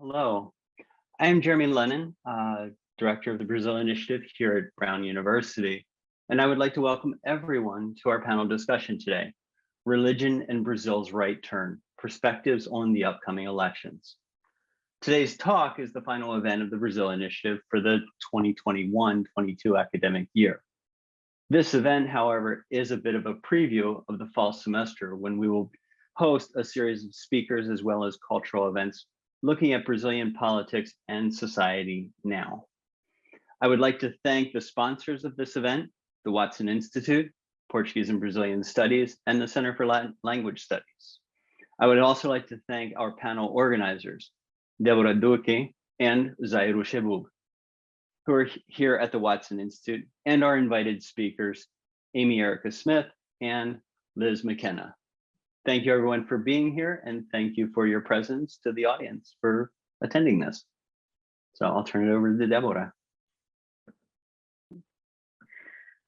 Hello, I am Jeremy Lennon, Director of the Brazil Initiative here at Brown University, and I would like to welcome everyone to our panel discussion today, Religion and Brazil's Right Turn, Perspectives on the Upcoming Elections. Today's talk is the final event of the Brazil Initiative for the 2021-22 academic year. This event, however, is a bit of a preview of the fall semester when we will host a series of speakers as well as cultural events looking at Brazilian politics and society now. I would like to thank the sponsors of this event, the Watson Institute, Portuguese and Brazilian Studies, and the Center for Latin Language Studies. I would also like to thank our panel organizers, Deborah Duque and Zairu Shebub, who are here at the Watson Institute, and our invited speakers, Amy Erica Smith and Liz McKenna. Thank you everyone for being here, and thank you for your presence to the audience for attending this. So I'll turn it over to Deborah.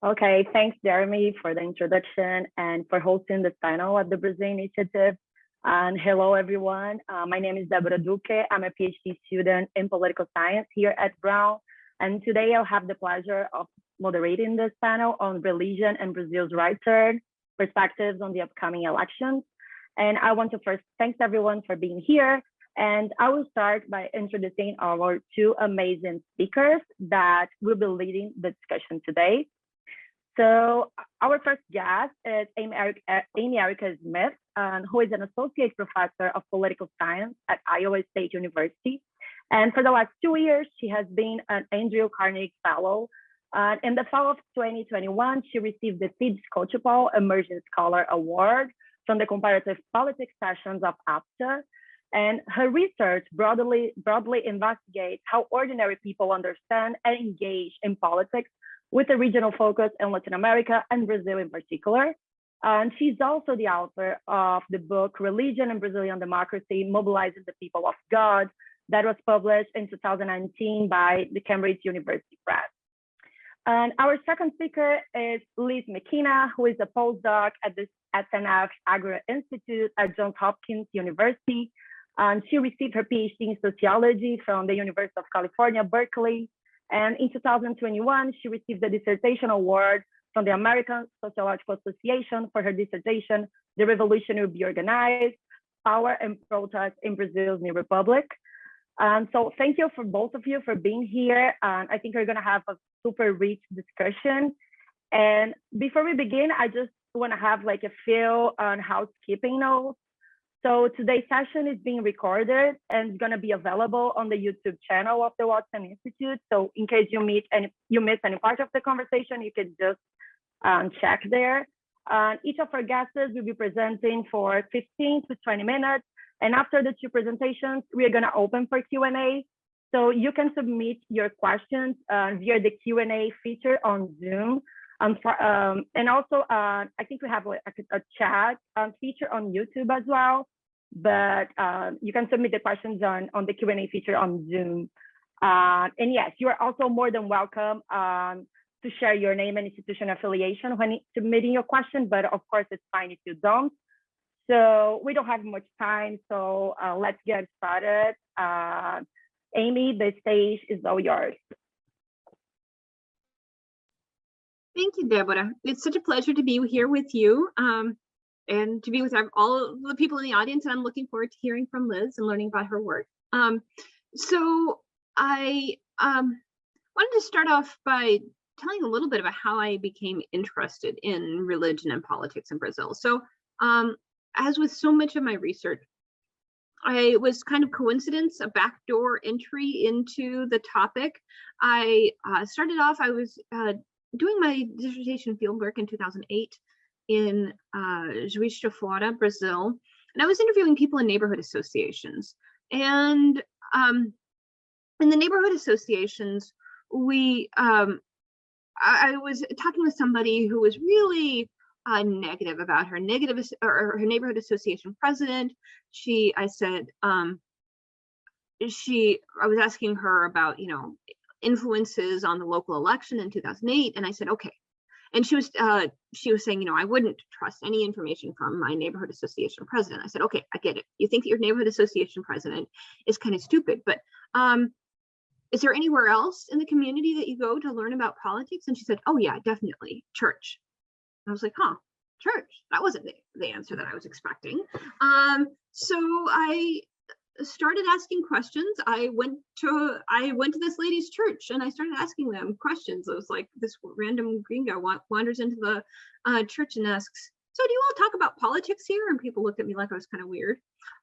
Okay, thanks Jeremy for the introduction and for hosting this panel at the Brazil Initiative. And hello everyone, my name is Deborah Duque. I'm a Ph.D. student in political science here at Brown. And today I'll have the pleasure of moderating this panel on religion and Brazil's right turn, perspectives on the upcoming elections. And I want to first thank everyone for being here. And I will start by introducing our two amazing speakers that will be leading the discussion today. So our first guest is Amy Erica Smith, who is an associate professor of political science at Iowa State University. And for the last 2 years, she has been an Andrew Carnegie Fellow. In the fall of 2021, she received the Skocpol Emerging Scholar Award from the Comparative Politics Sections of APTA. And her research broadly investigates how ordinary people understand and engage in politics with a regional focus in Latin America and Brazil in particular. And she's also the author of the book, Religion and Brazilian Democracy, Mobilizing the People of God, that was published in 2019 by the Cambridge University Press. And our second speaker is Liz McKenna, who is a postdoc at the SNF Agora Institute at Johns Hopkins University. And she received her Ph.D. in Sociology from the University of California, Berkeley. And in 2021, she received the Dissertation Award from the American Sociological Association for her dissertation, The Revolution Will Be Organized, Power and Protest in Brazil's New Republic. So thank you for both of you for being here. I think we're gonna have a super rich discussion. And before we begin, I just wanna have like a few housekeeping notes. So today's session is being recorded and it's gonna be available on the YouTube channel of the Watson Institute. So in case you miss any part of the conversation, you can just check there. Each of our guests will be presenting for 15 to 20 minutes. And after the two presentations, we are gonna open for Q&A. So you can submit your questions via the Q&A feature on Zoom. And also, I think we have like a chat feature on YouTube as well, but you can submit the questions on the Q&A feature on Zoom. And yes, you are also more than welcome to share your name and institution affiliation when submitting your question, but of course it's fine if you don't. So we don't have much time, so let's get started. Amy, the stage is all yours. Thank you, Deborah. It's such a pleasure to be here with you and to be with all the people in the audience. And I'm looking forward to hearing from Liz and learning about her work. So I wanted to start off by telling a little bit about how I became interested in religion and politics in Brazil. So as with so much of my research, I was kind of coincidence, a backdoor entry into the topic. I started off, I was doing my dissertation fieldwork in 2008 in Juiz de Fora, Brazil, and I was interviewing people in neighborhood associations. And in the neighborhood associations, I was talking with somebody who was really negative about her neighborhood association president. I was asking her about, influences on the local election in 2008. And I said, okay, And she was saying, I wouldn't trust any information from my neighborhood association president. I said, okay, I get it. You think that your neighborhood association president is kind of stupid, but is there anywhere else in the community that you go to learn about politics? And she said, oh yeah, definitely, church. I was like, huh, church. That wasn't the answer that I was expecting. So I started asking questions. I went to this lady's church and I started asking them questions. It was like this random green guy wanders into the church and asks, so do you all talk about politics here? And people looked at me like I was kind of weird.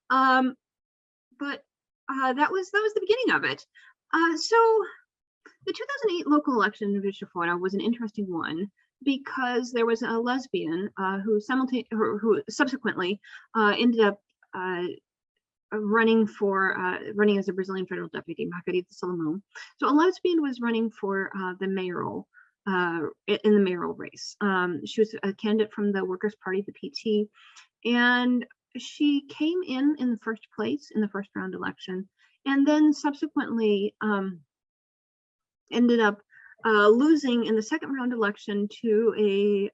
But that was the beginning of it. So the 2008 local election in Skocpol was an interesting one because there was a lesbian who subsequently ended up running as a Brazilian federal deputy, Margarita Salomão. So a lesbian was running for the mayoral in the mayoral race. She was a candidate from the Workers' Party, the PT, and she came in the first place in the first round election, and then subsequently ended up losing in the second round election to a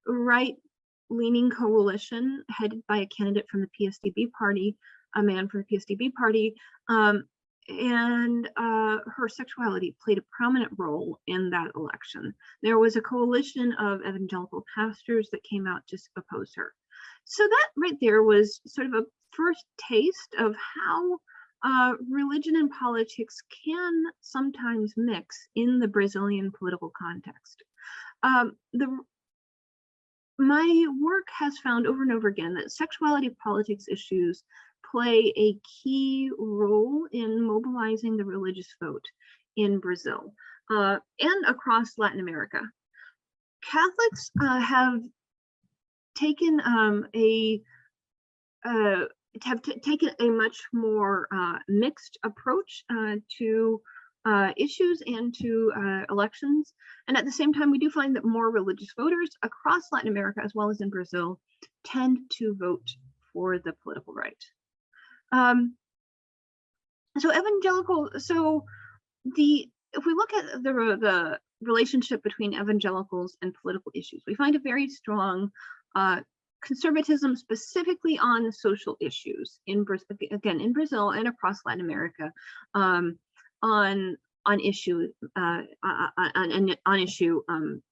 right-leaning coalition headed by a candidate from the PSDB party, a man from the PSDB party, and her sexuality played a prominent role in that election. There was a coalition of evangelical pastors that came out to oppose her. So that right there was sort of a first taste of how religion and politics can sometimes mix in the Brazilian political context. My work has found over and over again that sexuality politics issues play a key role in mobilizing the religious vote in Brazil and across Latin America. Catholics have taken taken a much more mixed approach to issues and to elections. And at the same time, we do find that more religious voters across Latin America, as well as in Brazil, tend to vote for the political right. If we look at the relationship between evangelicals and political issues, we find a very strong conservatism specifically on social issues in Brazil and across Latin America on issue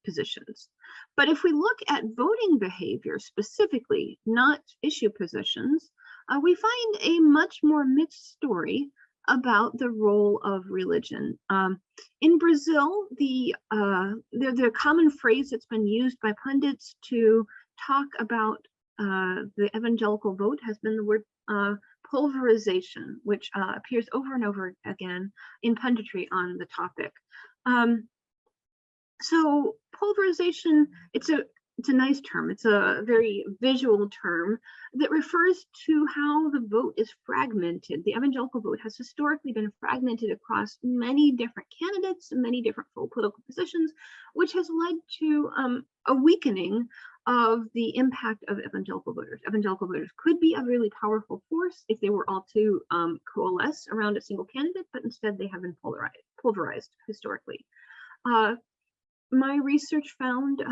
positions. But if we look at voting behavior specifically, not issue positions, we find a much more mixed story about the role of religion. In Brazil, the common phrase that's been used by pundits to talk about the evangelical vote has been the word pulverization, which appears over and over again in punditry on the topic. So pulverization, it's a nice term. It's a very visual term that refers to how the vote is fragmented. The evangelical vote has historically been fragmented across many different candidates, many different political positions, which has led to a weakening of the impact of evangelical voters. Evangelical voters could be a really powerful force if they were all to coalesce around a single candidate, but instead they have been pulverized historically. My research found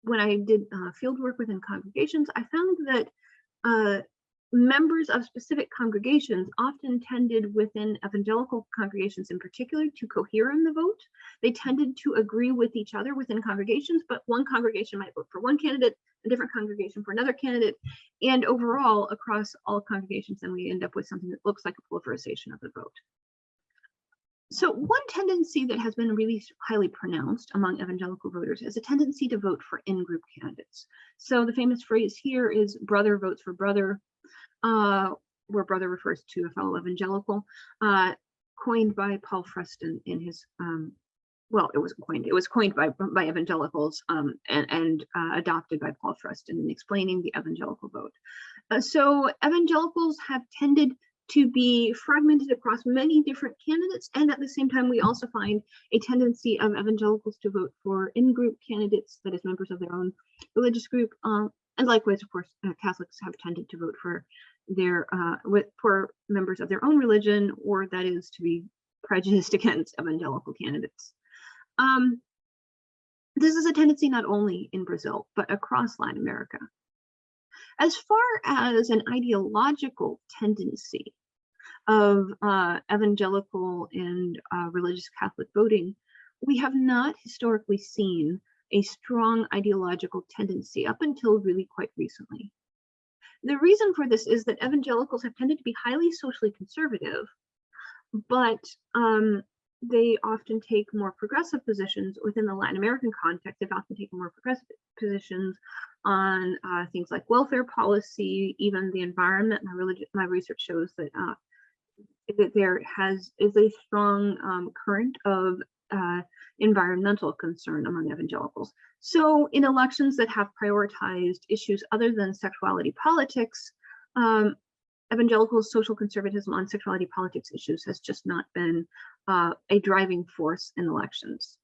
when I did field work within congregations, I found that members of specific congregations often tended within evangelical congregations in particular to cohere in the vote. They tended to agree with each other within congregations, but one congregation might vote for one candidate, a different congregation for another candidate, and overall across all congregations, then we end up with something that looks like a pulverization of the vote. So one tendency that has been really highly pronounced among evangelical voters is a tendency to vote for in-group candidates. So the famous phrase here is brother votes for brother, where brother refers to a fellow evangelical, coined by Paul Freston in his, well, it was coined by evangelicals and adopted by Paul Freston in explaining the evangelical vote. So evangelicals have tended to be fragmented across many different candidates, and at the same time we also find a tendency of evangelicals to vote for in-group candidates, that is members of their own religious group, and likewise of course Catholics have tended to vote for for members of their own religion, or that is to be prejudiced against evangelical candidates. This is a tendency not only in Brazil, but across Latin America. As far as an ideological tendency of evangelical and religious Catholic voting, we have not historically seen a strong ideological tendency up until really quite recently. The reason for this is that evangelicals have tended to be highly socially conservative, but they often take more progressive positions within the Latin American context. They've often taken more progressive positions on things like welfare policy, even the environment. My research shows that that there is a strong current of environmental concern among evangelicals. So in elections that have prioritized issues other than sexuality politics, evangelical social conservatism on sexuality politics issues has just not been a driving force in elections.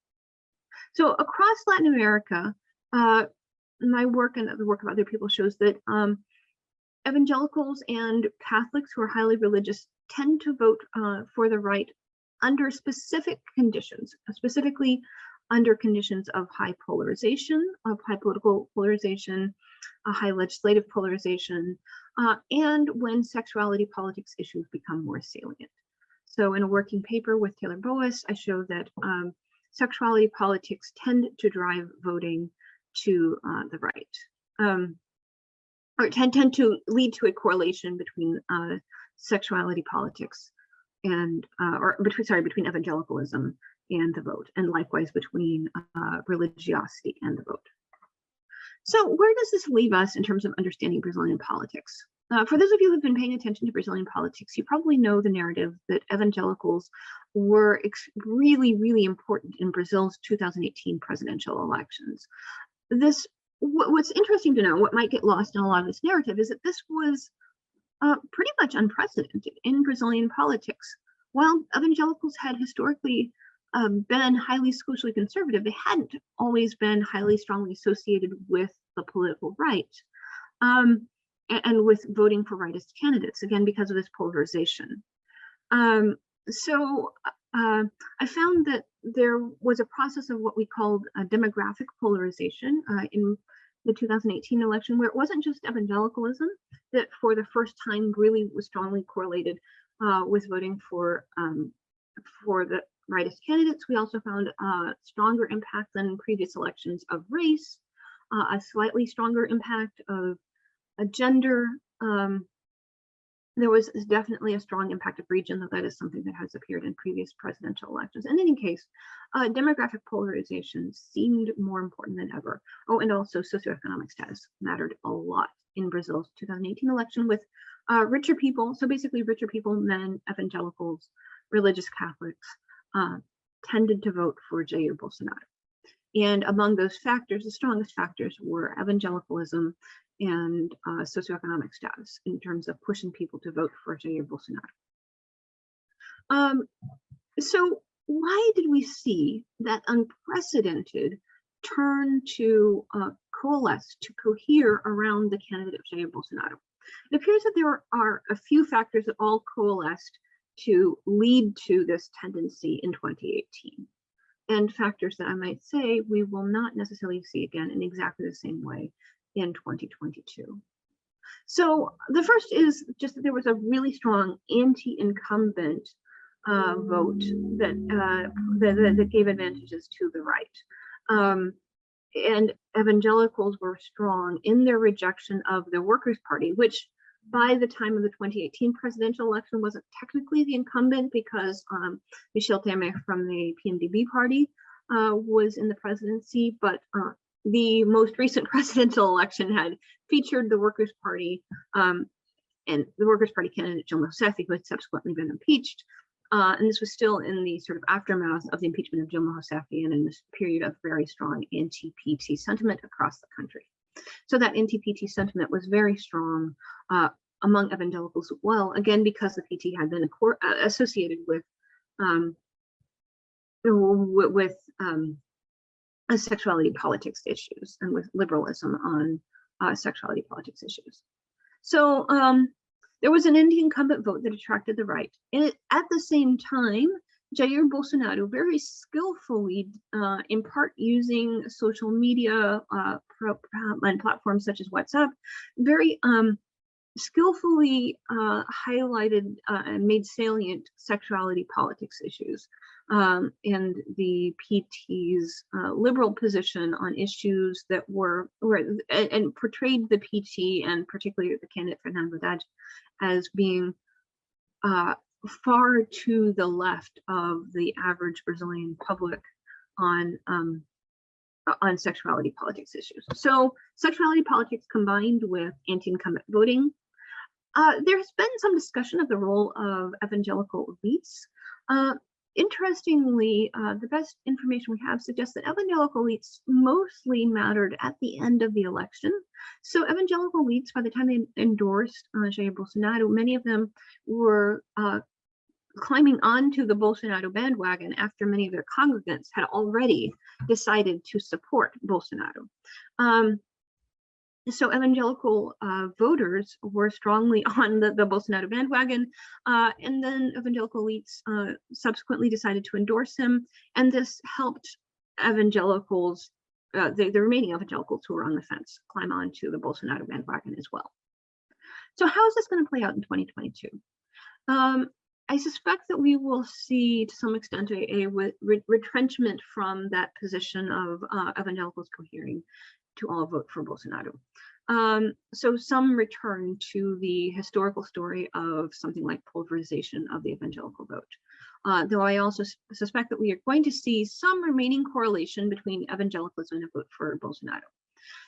So across Latin America, my work and the work of other people shows that evangelicals and Catholics who are highly religious tend to vote for the right under specific conditions, specifically under conditions of high polarization, of high political polarization, high legislative polarization, and when sexuality politics issues become more salient. So in a working paper with Taylor Boas, I show that sexuality politics tend to drive voting to the right, or tend to lead to a correlation between sexuality politics and between evangelicalism and the vote, and likewise between religiosity and the vote. So where does this leave us in terms of understanding Brazilian politics? For those of you who've been paying attention to Brazilian politics, you probably know the narrative that evangelicals were really, really important in Brazil's 2018 presidential elections. What's interesting to know, what might get lost in a lot of this narrative, is that this was pretty much unprecedented in Brazilian politics. While evangelicals had historically been highly socially conservative, they hadn't always been highly strongly associated with the political right and with voting for rightist candidates, again, because of this polarization. So I found that there was a process of what we called a demographic polarization in the 2018 election, where it wasn't just evangelicalism that for the first time really was strongly correlated with voting for the rightist candidates. We also found a stronger impact than previous elections of race, a slightly stronger impact of gender. There was definitely a strong impact of region, though that is something that has appeared in previous presidential elections. In any case, demographic polarization seemed more important than ever. Oh, and also socioeconomic status mattered a lot in Brazil's 2018 election, with richer people, so basically richer people, men, evangelicals, religious Catholics, tended to vote for Jair Bolsonaro. And among those factors, the strongest factors were evangelicalism and socioeconomic status in terms of pushing people to vote for Jair Bolsonaro. So why did we see that unprecedented turn to coalesce, to cohere around the candidate of Jair Bolsonaro? It appears that there are a few factors that all coalesced to lead to this tendency in 2018, and factors that I might say we will not necessarily see again in exactly the same way in 2022. So the first is just that there was a really strong anti-incumbent vote that gave advantages to the right. And evangelicals were strong in their rejection of the Workers' Party, which by the time of the 2018 presidential election wasn't technically the incumbent, because Michel Temer from the PMDB party was in the presidency, but the most recent presidential election had featured the Workers' Party and the Workers' Party candidate Dilma Rousseff, who had subsequently been impeached. And this was still in the sort of aftermath of the impeachment of Dilma Rousseff and in this period of very strong anti-PT sentiment across the country. So that anti-PT sentiment was very strong among evangelicals as well, again, because the PT had been associated with sexuality politics issues and with liberalism on sexuality politics issues. So there was an anti-incumbent vote that attracted the right. And at the same time, Jair Bolsonaro very skillfully, in part using social media and platforms such as WhatsApp, very skillfully highlighted and made salient sexuality politics issues, and the PT's liberal position on issues that and portrayed the PT and particularly the candidate Fernando Haddad as being far to the left of the average Brazilian public on sexuality politics issues. So sexuality politics combined with anti-incumbent voting. There has been some discussion of the role of evangelical elites. Interestingly, the best information we have suggests that evangelical elites mostly mattered at the end of the election. So evangelical elites, by the time they endorsed Jair Bolsonaro, many of them were climbing onto the Bolsonaro bandwagon after many of their congregants had already decided to support Bolsonaro. So evangelical voters were strongly on the Bolsonaro bandwagon, and then evangelical elites subsequently decided to endorse him, and this helped evangelicals, the remaining evangelicals who were on the fence, climb onto the Bolsonaro bandwagon as well. So how is this going to play out in 2022? I suspect that we will see, to some extent, a retrenchment from that position of evangelicals cohering to all vote for Bolsonaro. So some return to the historical story of something like pulverization of the evangelical vote. Though I also suspect that we are going to see some remaining correlation between evangelicalism and a vote for Bolsonaro.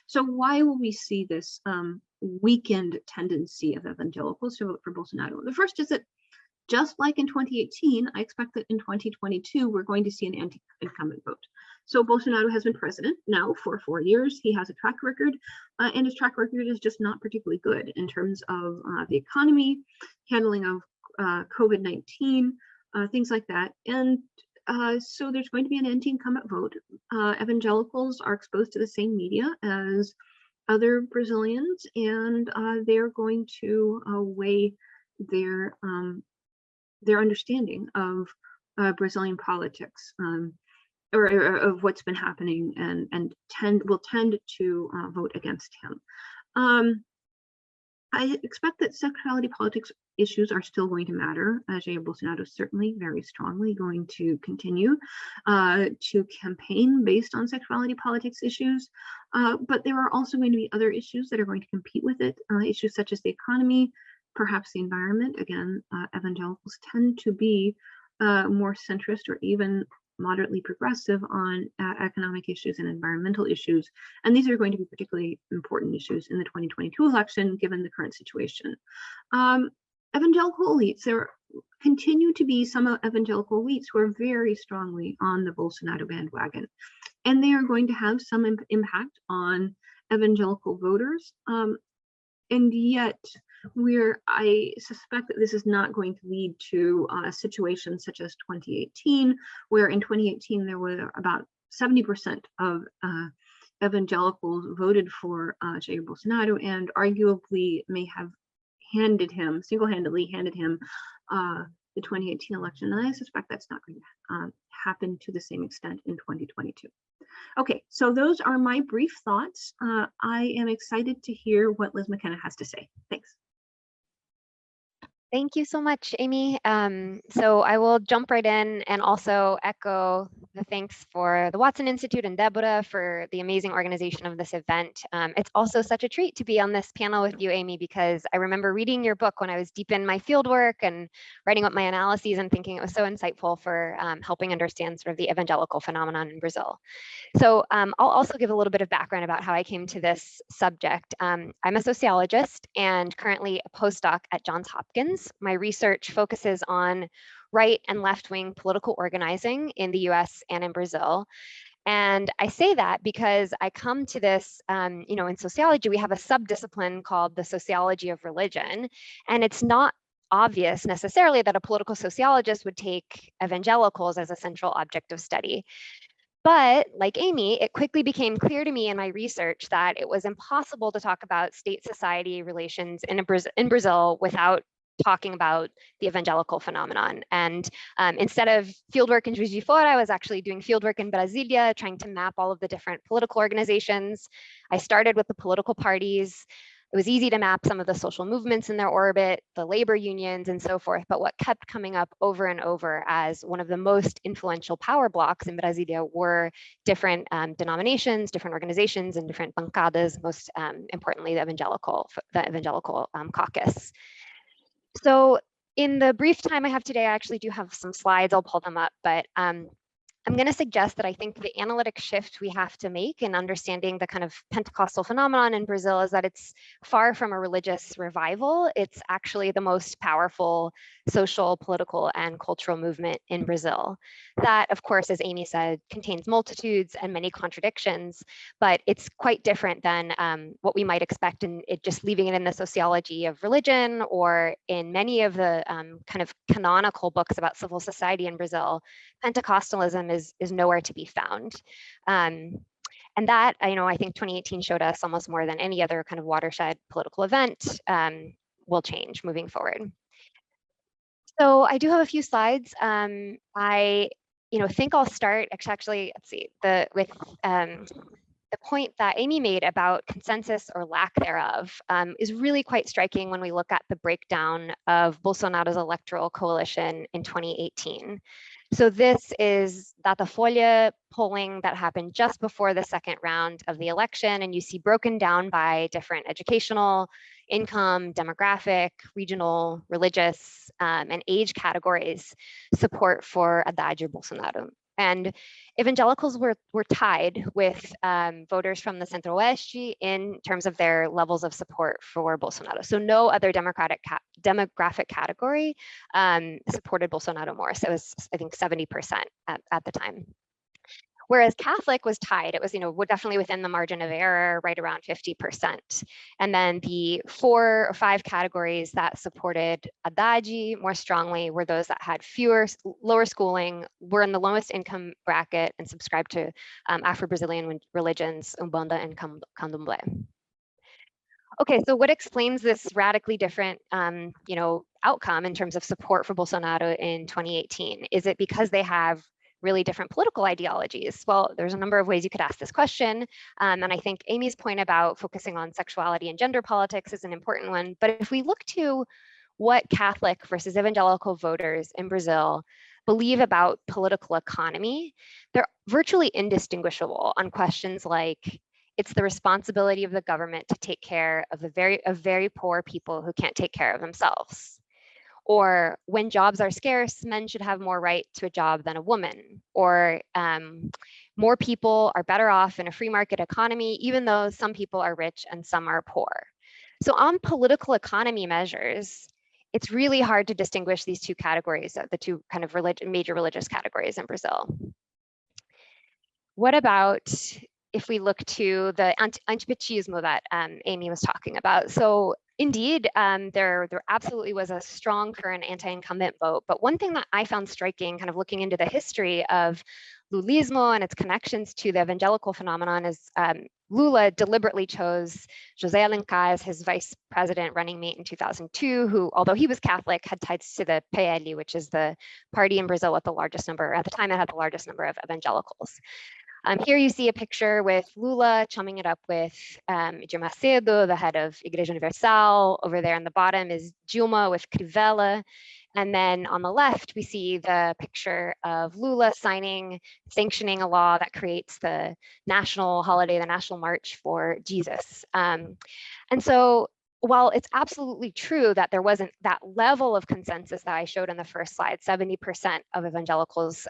So why will we see this weakened tendency of evangelicals to vote for Bolsonaro? The first is that just like in 2018, I expect that in 2022, we're going to see an anti-incumbent vote. So Bolsonaro has been president now for 4 years. He has a track record, and his track record is just not particularly good in terms of the economy, handling of COVID-19, things like that. And so there's going to be an anti-incumbent vote. Evangelicals are exposed to the same media as other Brazilians, and they're going to weigh their understanding of Brazilian politics, or of what's been happening, and will tend to vote against him. I expect that sexuality politics issues are still going to matter. Jair Bolsonaro is certainly very strongly going to continue to campaign based on sexuality politics issues, but there are also going to be other issues that are going to compete with it, issues such as the economy, perhaps the environment. Again, evangelicals tend to be more centrist or even moderately progressive on economic issues and environmental issues. And these are going to be particularly important issues in the 2022 election, given the current situation. Evangelical elites, there continue to be some evangelical elites who are very strongly on the Bolsonaro bandwagon, and they are going to have some impact on evangelical voters. And yet, I suspect that this is not going to lead to a situation such as 2018, where in 2018 there were about 70% of evangelicals voted for Jair Bolsonaro, and arguably may have single-handedly handed him the 2018 election. And I suspect that's not going to happen to the same extent in 2022. Okay, so those are my brief thoughts. I am excited to hear what Liz McKenna has to say. Thanks. Thank you so much, Amy. So I will jump right in and also echo the thanks for the Watson Institute and Deborah for the amazing organization of this event. It's also such a treat to be on this panel with you, Amy, because I remember reading your book when I was deep in my fieldwork and writing up my analyses and thinking it was so insightful for helping understand sort of the evangelical phenomenon in Brazil. So I'll also give a little bit of background about how I came to this subject. I'm a sociologist and currently a postdoc at Johns Hopkins. My research focuses on right and left-wing political organizing in the US and in Brazil. And I say that because I come to this, in sociology, we have a subdiscipline called the sociology of religion, and it's not obvious necessarily that a political sociologist would take evangelicals as a central object of study. But like Amy, it quickly became clear to me in my research that it was impossible to talk about state-society relations in Brazil without talking about the evangelical phenomenon. And instead of fieldwork in Juiz de Fora, I was actually doing fieldwork in Brasilia, trying to map all of the different political organizations. I started with the political parties. It was easy to map some of the social movements in their orbit, the labor unions and so forth. But what kept coming up over and over as one of the most influential power blocks in Brasilia were different denominations, different organizations, and different bancadas, most importantly, the evangelical caucus. So in the brief time I have today, I actually do have some slides. I'll pull them up, but I'm going to suggest that I think the analytic shift we have to make in understanding the kind of Pentecostal phenomenon in Brazil is that it's far from a religious revival. It's actually the most powerful social, political, and cultural movement in Brazil. That, of course, as Amy said, contains multitudes and many contradictions, but it's quite different than what we might expect in it, just leaving it in the sociology of religion or in many of the kind of canonical books about civil society in Brazil. Pentecostalism is nowhere to be found. And that, I think 2018 showed us almost more than any other kind of watershed political event will change moving forward. So I do have a few slides. I think I'll start actually, let's see, with the point that Amy made about consensus or lack thereof is really quite striking when we look at the breakdown of Bolsonaro's electoral coalition in 2018. So this is Datafolha polling that happened just before the second round of the election, and you see broken down by different educational, income, demographic, regional, religious, and age categories support for Haddad or Bolsonaro. And evangelicals were tied with voters from the Centro-Oeste in terms of their levels of support for Bolsonaro. So no other demographic category supported Bolsonaro more. So it was, I think, 70% at the time. Whereas Catholic was tied, it was, definitely within the margin of error, right around 50%. And then the 4 or 5 categories that supported Haddad more strongly were those that had lower schooling, were in the lowest income bracket, and subscribed to Afro-Brazilian religions, Umbanda and Candomblé. Okay, so what explains this radically different, outcome in terms of support for Bolsonaro in 2018? Is it because they have really different political ideologies? Well, there's a number of ways you could ask this question. And I think Amy's point about focusing on sexuality and gender politics is an important one. But if we look to what Catholic versus evangelical voters in Brazil believe about political economy, they're virtually indistinguishable on questions like, it's the responsibility of the government to take care of very poor people who can't take care of themselves. Or when jobs are scarce, men should have more right to a job than a woman. Or more people are better off in a free market economy, even though some people are rich and some are poor. So on political economy measures, it's really hard to distinguish these two categories, the two kind of major religious categories in Brazil. What about if we look to the antipetismo that Amy was talking about? So indeed, there absolutely was a strong current anti-incumbent vote. But one thing that I found striking, kind of looking into the history of Lulismo and its connections to the evangelical phenomenon, is Lula deliberately chose José Alencar as his vice president running mate in 2002, who, although he was Catholic, had ties to the PL, which is the party in Brazil with the largest number, at the time it had the largest number of evangelicals. Here you see a picture with Lula chumming it up with Edir Macedo, the head of Igreja Universal. Over there on the bottom is Dilma with Crivella. And then on the left, we see the picture of Lula sanctioning a law that creates the national holiday, the National March for Jesus. And so while it's absolutely true that there wasn't that level of consensus that I showed in the first slide, 70% of evangelicals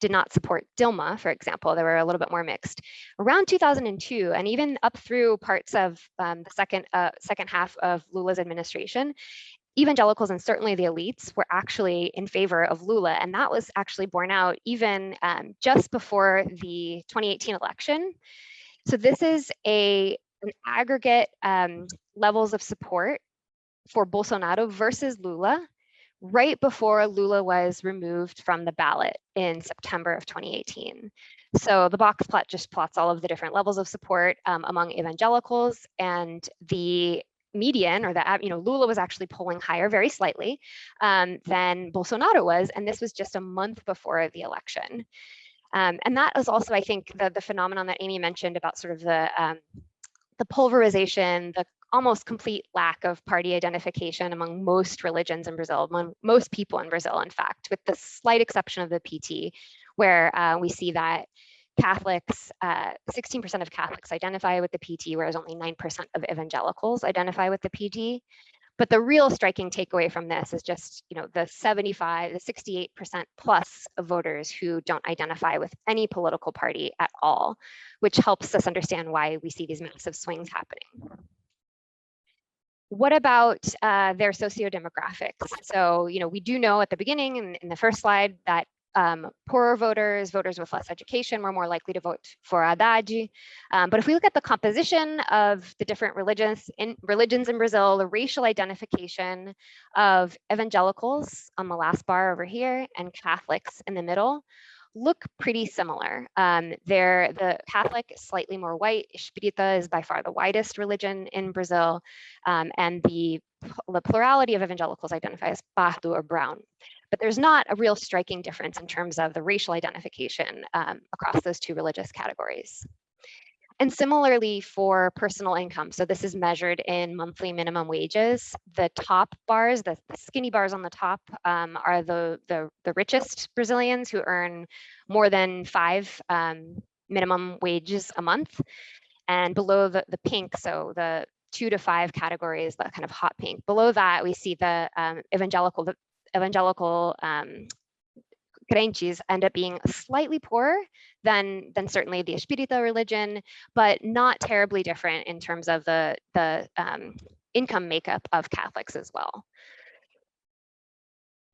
did not support Dilma, for example. They were a little bit more mixed. Around 2002, and even up through parts of the second half of Lula's administration, evangelicals and certainly the elites were actually in favor of Lula. And that was actually borne out even just before the 2018 election. So this is an aggregate levels of support for Bolsonaro versus Lula right before Lula was removed from the ballot in September of 2018. So the box plot just plots all of the different levels of support among evangelicals, and the median, or the, Lula was actually polling higher very slightly than Bolsonaro was. And this was just a month before the election. And that is also, I think, the phenomenon that Amy mentioned about sort of the pulverization, the almost complete lack of party identification among most religions in Brazil, among most people in Brazil, in fact, with the slight exception of the PT, where we see that Catholics, 16% of Catholics identify with the PT, whereas only 9% of evangelicals identify with the PT. But the real striking takeaway from this is just, the 68% plus of voters who don't identify with any political party at all, which helps us understand why we see these massive swings happening. What about their sociodemographics? So, we do know at the beginning in the first slide that poorer voters, voters with less education, were more likely to vote for Haddad. But if we look at the composition of the different religions in Brazil, the racial identification of evangelicals on the last bar over here and Catholics in the middle look pretty similar. The Catholic is slightly more white. Espírita is by far the whitest religion in Brazil, and the plurality of evangelicals identify as pardo or brown. But there's not a real striking difference in terms of the racial identification across those two religious categories. And similarly for personal income, so this is measured in monthly minimum wages. The top bars, the skinny bars on the top, are the richest Brazilians who earn more than 5 minimum wages a month. And below the pink, so the 2 to 5 categories, that kind of hot pink. Below that, we see the evangelical crentes end up being slightly poorer than certainly the Espírita religion, but not terribly different in terms of the income makeup of Catholics as well.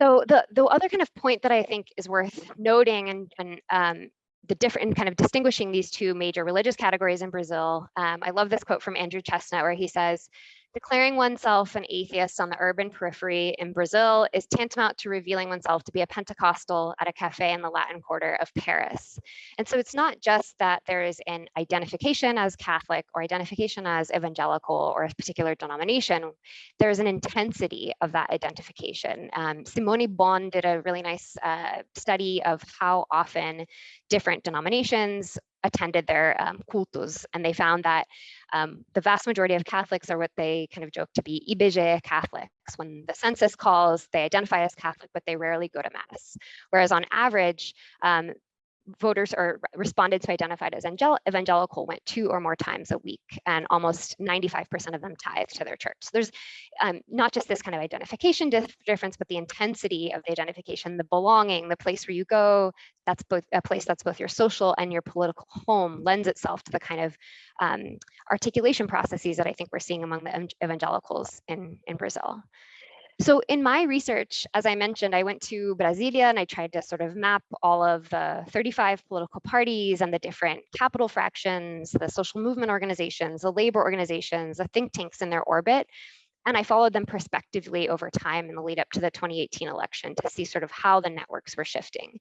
So the other kind of point that I think is worth noting and the different kind of distinguishing these two major religious categories in Brazil, I love this quote from Andrew Chestnut where he says, "Declaring oneself an atheist on the urban periphery in Brazil is tantamount to revealing oneself to be a Pentecostal at a cafe in the Latin Quarter of Paris." And so it's not just that there is an identification as Catholic or identification as evangelical or a particular denomination, there's an intensity of that identification. Simone Bon did a really nice study of how often different denominations attended their cultos, and they found that the vast majority of Catholics are what they kind of joke to be IBGE Catholics. When the census calls, they identify as Catholic, but they rarely go to Mass. Whereas on average, voters or respondents who identified as evangelical went 2 or more times a week, and almost 95% of them tithe to their church. So there's not just this kind of identification difference, but the intensity of the identification, the belonging, the place where you go, that's both a place that's both your social and your political home, lends itself to the kind of articulation processes that I think we're seeing among the evangelicals in Brazil. So in my research, as I mentioned, I went to Brasilia and I tried to sort of map all of the 35 political parties and the different capital fractions, the social movement organizations, the labor organizations, the think tanks in their orbit. And I followed them prospectively over time in the lead up to the 2018 election to see sort of how the networks were shifting.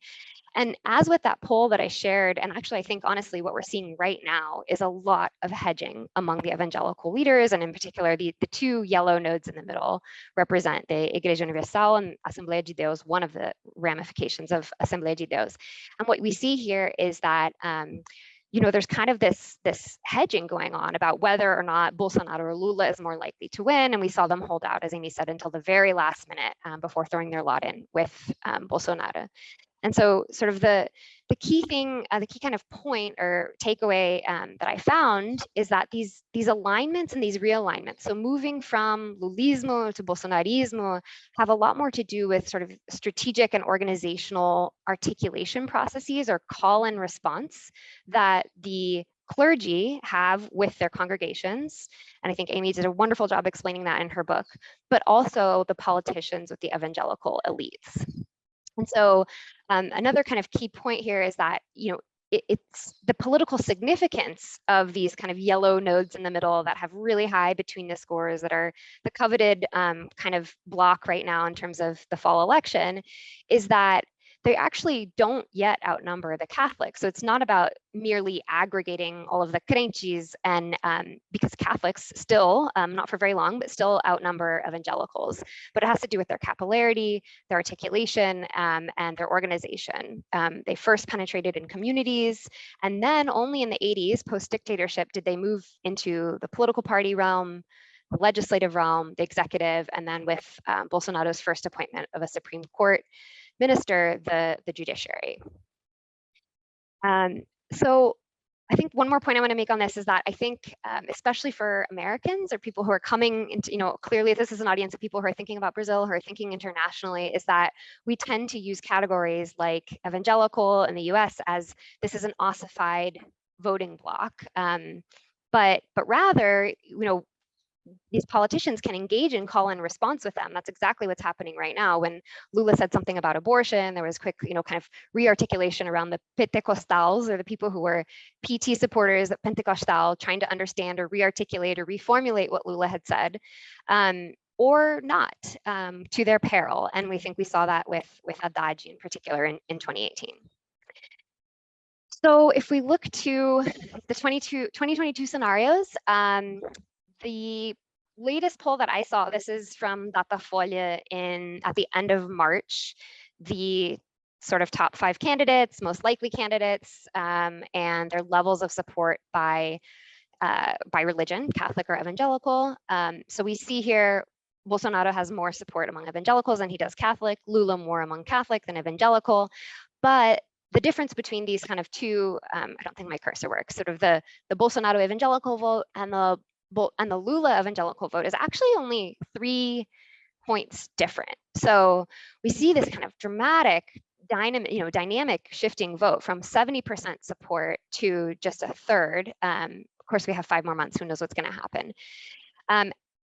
And as with that poll that I shared, and actually I think honestly what we're seeing right now is a lot of hedging among the evangelical leaders, and in particular the 2 yellow nodes in the middle represent the Igreja Universal and Assembleia de Deus, one of the ramifications of Assembleia de Deus. And what we see here is that there's kind of this hedging going on about whether or not Bolsonaro or Lula is more likely to win. And we saw them hold out, as Amy said, until the very last minute before throwing their lot in with Bolsonaro. And so sort of the key thing, the key kind of point or takeaway that I found is that these alignments and these realignments, so moving from Lulismo to Bolsonarismo, have a lot more to do with sort of strategic and organizational articulation processes or call and response that the clergy have with their congregations. And I think Amy did a wonderful job explaining that in her book, but also the politicians with the evangelical elites. And so another kind of key point here is that, it's the political significance of these kind of yellow nodes in the middle that have really high between the scores that are the coveted kind of block right now in terms of the fall election, is that they actually don't yet outnumber the Catholics. So it's not about merely aggregating all of the crentes, and because Catholics still, not for very long, but still outnumber evangelicals. But it has to do with their capillarity, their articulation, and their organization. They first penetrated in communities, and then only in the 80s, post-dictatorship, did they move into the political party realm, the legislative realm, the executive, and then with Bolsonaro's first appointment of a Supreme Court minister, the judiciary. So I think one more point I want to make on this is that I think, especially for Americans or people who are coming into, clearly this is an audience of people who are thinking about Brazil, who are thinking internationally, is that we tend to use categories like evangelical in the US as this is an ossified voting bloc. But rather, these politicians can engage in call and response with them. That's exactly what's happening right now. When Lula said something about abortion, there was quick, kind of re-articulation around the Pentecostals, or the people who were PT supporters at Pentecostal, trying to understand or re-articulate or reformulate what Lula had said, or not, to their peril. And we think we saw that with Haddad in particular in 2018. So if we look to the 2022 scenarios, the latest poll that I saw, this is from Datafolha at the end of March, the sort of top 5 candidates, most likely candidates, and their levels of support by religion, Catholic or evangelical. So we see here, Bolsonaro has more support among evangelicals than he does Catholic, Lula more among Catholic than evangelical. But the difference between these kind of two, I don't think my cursor works, sort of the Bolsonaro evangelical vote and the Lula evangelical vote is actually only 3 points different. So we see this kind of dramatic dynamic shifting vote from 70% support to just a third. Of course, we have 5 more months. Who knows what's going to happen?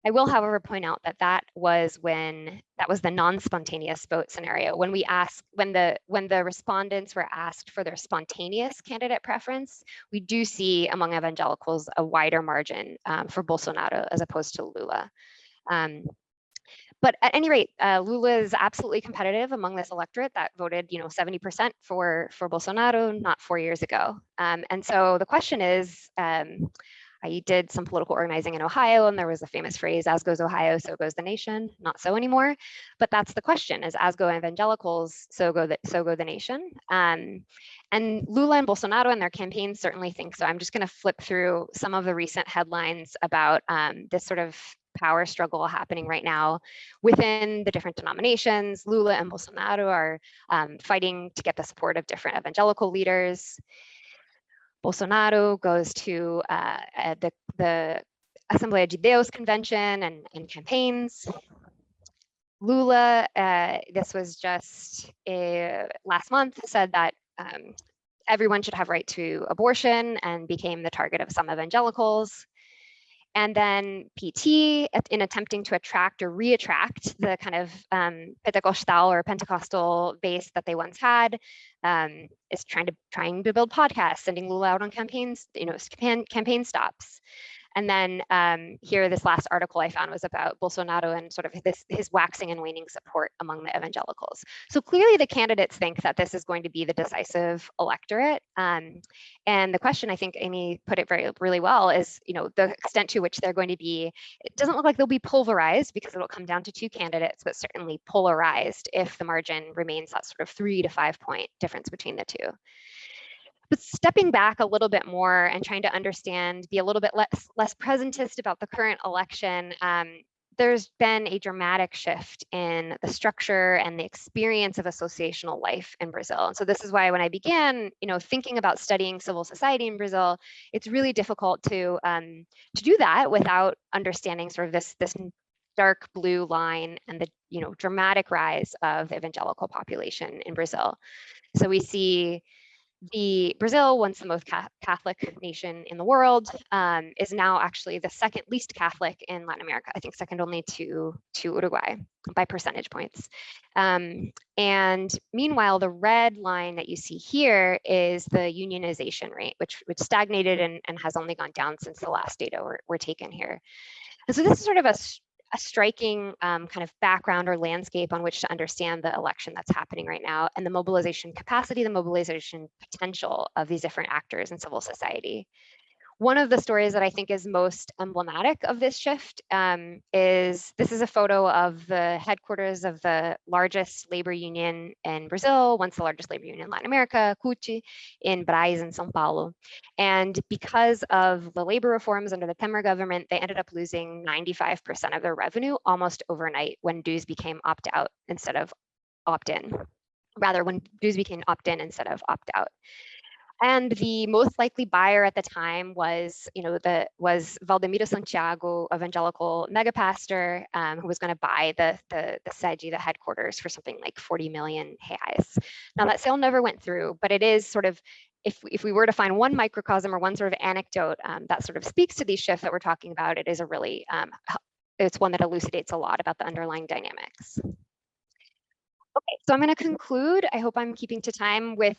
I will, however, point out that was the non-spontaneous vote scenario. When the respondents were asked for their spontaneous candidate preference, we do see among evangelicals a wider margin for Bolsonaro as opposed to Lula. But at any rate, Lula is absolutely competitive among this electorate that voted, 70% for Bolsonaro not 4 years ago. And so the question is, I did some political organizing in Ohio, and there was a famous phrase, as goes Ohio, so goes the nation. Not so anymore, but that's the question, is as go evangelicals, so go the nation. And Lula and Bolsonaro and their campaigns certainly think so. I'm just going to flip through some of the recent headlines about this sort of power struggle happening right now within the different denominations. Lula and Bolsonaro are fighting to get the support of different evangelical leaders. Bolsonaro goes to the Assembleia de Deus convention and campaigns. Lula, this was just last month, said that everyone should have right to abortion and became the target of some evangelicals. And then PT, in attempting to attract or re-attract the kind of Pentecostal base that they once had, is trying to build podcasts, sending Lula out on campaigns, campaign stops. And then here, this last article I found was about Bolsonaro and sort of his waxing and waning support among the evangelicals. So clearly the candidates think that this is going to be the decisive electorate. And the question, I think Amy put it really well, is, the extent to which they're going to be, it doesn't look like they'll be pulverized because it'll come down to 2 candidates, but certainly polarized if the margin remains that sort of 3 to 5 point difference between the 2. But stepping back a little bit more and trying to understand, be a little bit less presentist about the current election, there's been a dramatic shift in the structure and the experience of associational life in Brazil. And so this is why when I began, thinking about studying civil society in Brazil, it's really difficult to do that without understanding sort of this dark blue line and the dramatic rise of the evangelical population in Brazil. So we see Brazil, once the most Catholic nation in the world, is now actually the second least Catholic in Latin America. I think second only to Uruguay by percentage points. And meanwhile, the red line that you see here is the unionization rate, which stagnated and has only gone down since the last data were taken here. And so this is sort of a striking kind of background or landscape on which to understand the election that's happening right now and the mobilization capacity, the mobilization potential of these different actors in civil society. One of the stories that I think is most emblematic of this shift is a photo of the headquarters of the largest labor union in Brazil, once the largest labor union in Latin America, CUT, in Braz in São Paulo. And because of the labor reforms under the Temer government, they ended up losing 95% of their revenue almost overnight when dues became opt-out instead of opt-in. Rather, when dues became opt-in instead of opt-out. And the most likely buyer at the time was, Valdemiro Santiago, evangelical megapastor, who was going to buy the sede, the headquarters, for something like 40 million reais. Now that sale never went through, but it is sort of, if we were to find one microcosm or one sort of anecdote that sort of speaks to these shifts that we're talking about, it is a really, it's one that elucidates a lot about the underlying dynamics. Okay, so I'm going to conclude. I hope I'm keeping to time with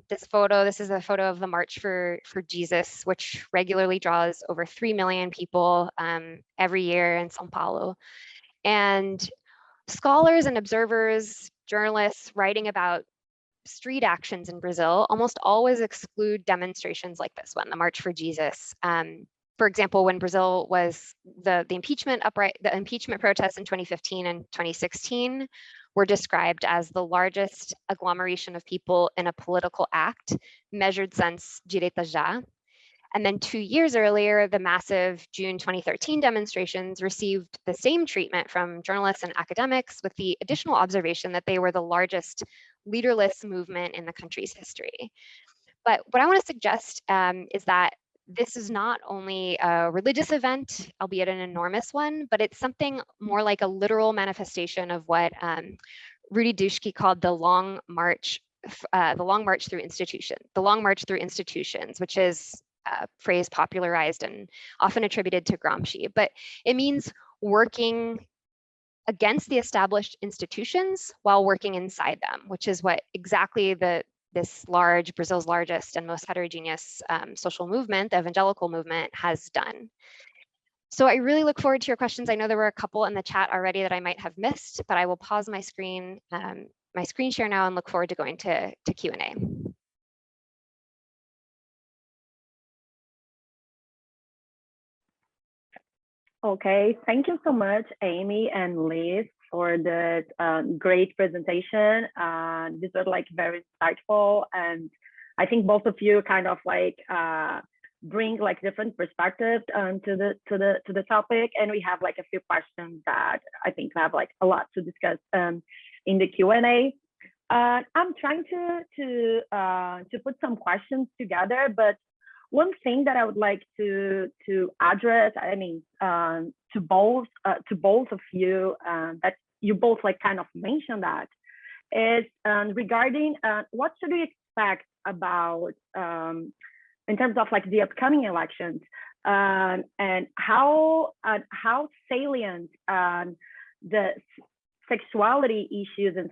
this photo. This is a photo of the March for Jesus, which regularly draws over 3 million people every year in São Paulo. And scholars and observers, journalists writing about street actions in Brazil almost always exclude demonstrations like this one, the March for Jesus. For example, when Brazil was the impeachment protests in 2015 and 2016 were described as the largest agglomeration of people in a political act measured since Direita Já. And then 2 years earlier, the massive June 2013 demonstrations received the same treatment from journalists and academics, with the additional observation that they were the largest leaderless movement in the country's history. But what I want to suggest is that this is not only a religious event, albeit an enormous one, but it's something more like a literal manifestation of what Rudy Duschke called the long march through institutions, which is a phrase popularized and often attributed to Gramsci. But it means working against the established institutions while working inside them, which is what exactly Brazil's largest and most heterogeneous social movement, the evangelical movement, has done. So I really look forward to your questions. I know there were a couple in the chat already that I might have missed, but I will pause my screen share now and look forward to going to Q&A. Okay, thank you so much, Amy and Liz, for the great presentation. This was like very insightful, and I think both of you kind of like bring like different perspectives to the topic, and we have like a few questions that I think have like a lot to discuss in the Q&A. I'm trying to put some questions together, but one thing that I would like to address, I mean, to both of you, that you both like kind of mentioned that, is regarding what should we expect about in terms of like the upcoming elections, and how salient the sexuality issues and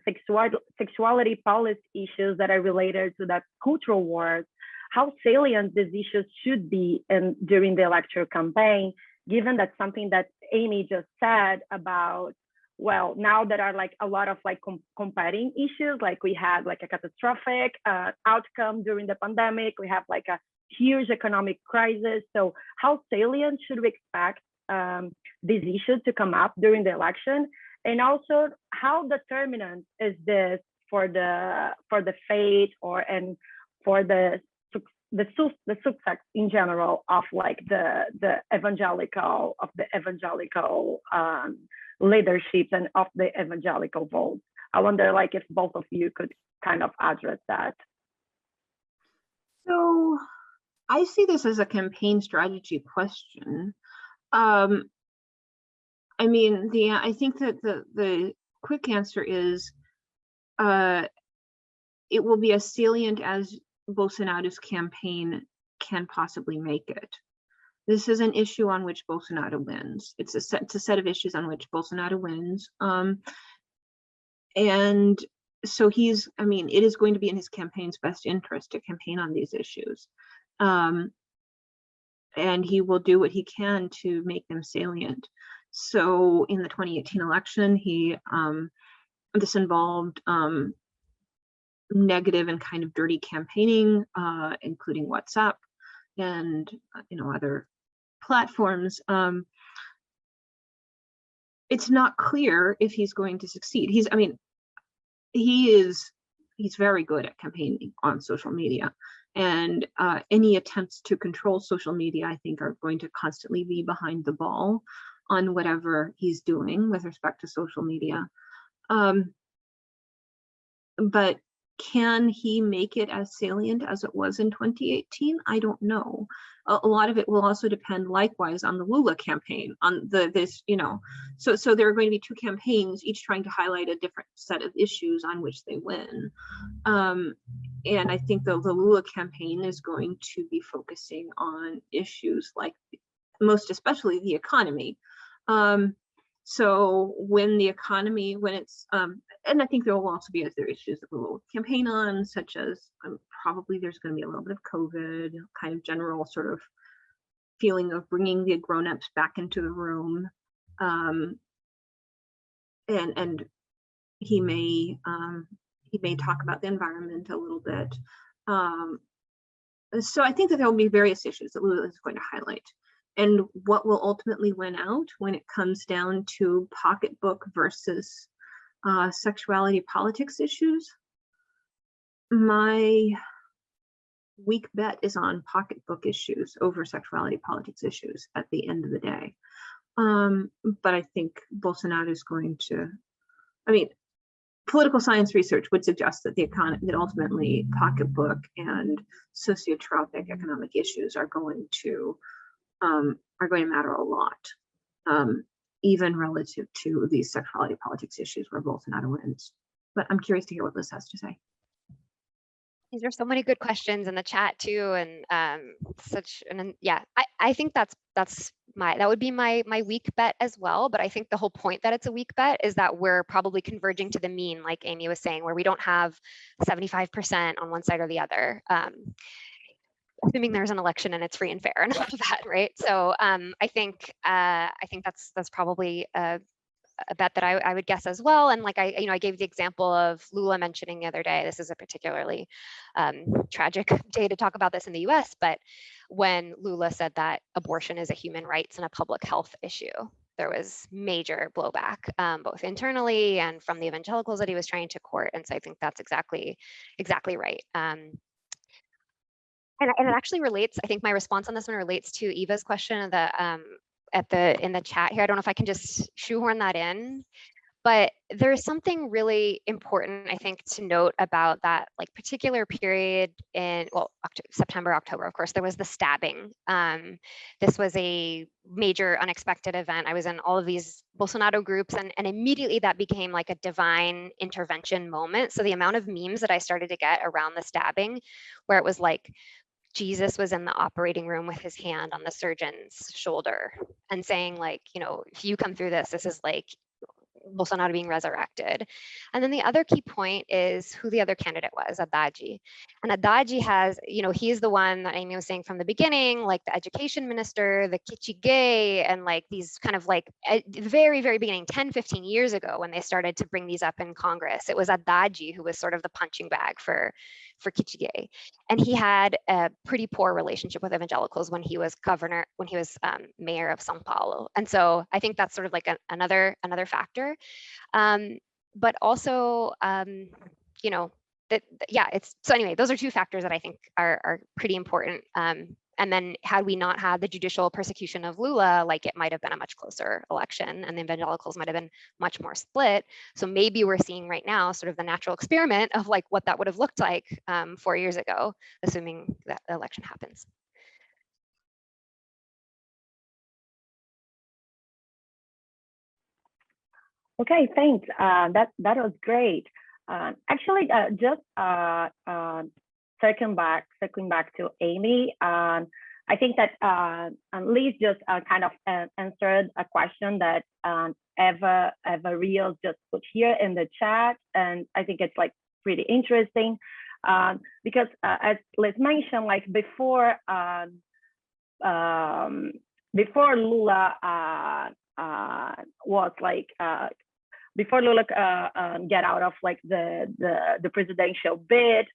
sexuality policy issues that are related to that cultural wars, how salient these issues should be during the electoral campaign, given that something that Amy just said about, well, now there are like a lot of like competing issues, like we had like a catastrophic outcome during the pandemic, we have like a huge economic crisis. So how salient should we expect these issues to come up during the election? And also, how determinant is this for the fate and for the success in general of like the evangelical leadership and of the evangelical vote? I wonder like if both of you could kind of address that. So I see this as a campaign strategy question. I mean, I think that the quick answer is it will be as salient as Bolsonaro's campaign can possibly make it. This is an issue on which Bolsonaro wins. It's a set of issues on which Bolsonaro wins. And so I mean, it is going to be in his campaign's best interest to campaign on these issues. And he will do what he can to make them salient. So in the 2018 election, this involved negative and kind of dirty campaigning, including WhatsApp and other platforms. It's not clear if he's going to succeed. He's very good at campaigning on social media, and any attempts to control social media, I think, are going to constantly be behind the ball on whatever he's doing with respect to social media. But can he make it as salient as it was in 2018? I don't know. A lot of it will also depend likewise on the Lula campaign, on so there are going to be two campaigns, each trying to highlight a different set of issues on which they win. And I think the Lula campaign is going to be focusing on issues like, most especially, the economy. So when the economy, and I think there will also be other issues that we will campaign on, such as probably there's going to be a little bit of COVID, kind of general sort of feeling of bringing the grown-ups back into the room. And he may talk about the environment a little bit. So I think that there will be various issues that Lula is going to highlight. And what will ultimately win out when it comes down to pocketbook versus sexuality politics issues, my weak bet is on pocketbook issues over sexuality politics issues at the end of the day. But I think Bolsonaro is going to, political science research would suggest that that ultimately pocketbook and sociotropic economic issues are going to matter a lot, even relative to these sexuality politics issues where Bolsonaro wins. But I'm curious to hear what Liz has to say. These are so many good questions in the chat too, and I think that would be my weak bet as well. But I think the whole point that it's a weak bet is that we're probably converging to the mean, like Amy was saying, where we don't have 75% on one side or the other. Assuming there's an election and it's free and fair and all of that, right? So I think that's probably a bet that I would guess as well. And like I gave the example of Lula mentioning the other day, this is a particularly tragic day to talk about this in the US, but when Lula said that abortion is a human rights and a public health issue, there was major blowback, both internally and from the evangelicals that he was trying to court. And so I think that's exactly right. And it actually relates, I think my response on this one relates to Eva's question in the chat here. I don't know if I can just shoehorn that in, but there's something really important, I think, to note about that particular period in, September, October, of course, there was the stabbing. This was a major unexpected event. I was in all of these Bolsonaro groups and immediately that became like a divine intervention moment. So the amount of memes that I started to get around the stabbing, where it was like, Jesus was in the operating room with his hand on the surgeon's shoulder and saying if you come through this is like Bolsonaro being resurrected. And then the other key point is who the other candidate was, Haddad. And Haddad has, he's the one that Amy was saying from the beginning, like the education minister, the kitschy gay, and these kind of very, very beginning, 10, 15 years ago when they started to bring these up in Congress, it was Haddad who was sort of the punching bag for kitschy gay. And he had a pretty poor relationship with evangelicals when he was mayor of São Paulo. And so I think that's sort of like another factor. But also, so anyway, those are two factors that I think are pretty important. And then had we not had the judicial persecution of Lula, it might have been a much closer election and the evangelicals might have been much more split. So maybe we're seeing right now sort of the natural experiment of what that would have looked like 4 years ago, assuming that the election happens. Okay, thanks. That was great. Actually, just circling back to Amy, I think that Liz just kind of answered a question that Eva Rios just put here in the chat, and I think it's pretty interesting because as Liz mentioned, before Lula was like before Lula get out of like the presidential bid,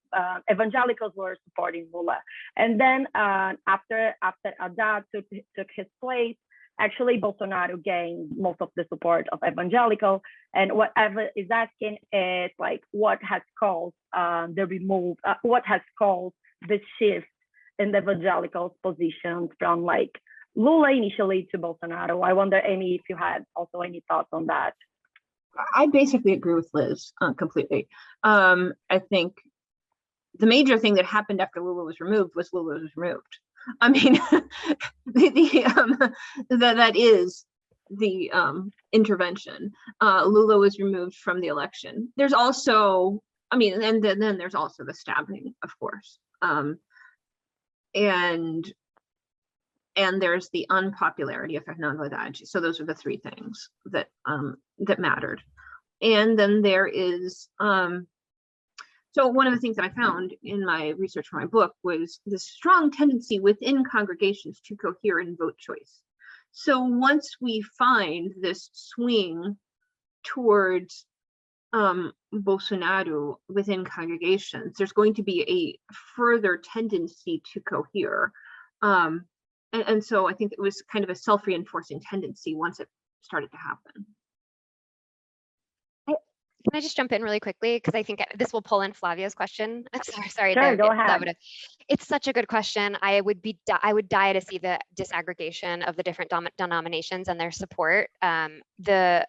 evangelicals were supporting Lula, and then after Haddad took his place, actually Bolsonaro gained most of the support of evangelical. And what Eva is asking is like what has caused what has caused the shift in the evangelicals' positions from like Lula initially to Bolsonaro. I wonder, Amy, if you had also any thoughts on that. I basically agree with Liz completely. I think the major thing that happened after Lula was removed was Lula was removed. I mean, that is the intervention. Lula was removed from the election. There's also, I mean, and then there's also the stabbing, of course. And there's the unpopularity of Fernando Haddad. So those are the three things that that mattered. And then there is, so one of the things that I found in my research for my book was the strong tendency within congregations to cohere in vote choice. So once we find this swing towards Bolsonaro within congregations, there's going to be a further tendency to cohere. And so I think it was kind of a self-reinforcing tendency once it started to happen. Can I just jump in really quickly? Because I think this will pull in Flavia's question. I'm sorry. Sure, go ahead. It's such a good question. I would die to see the disaggregation of the different denominations and their support. The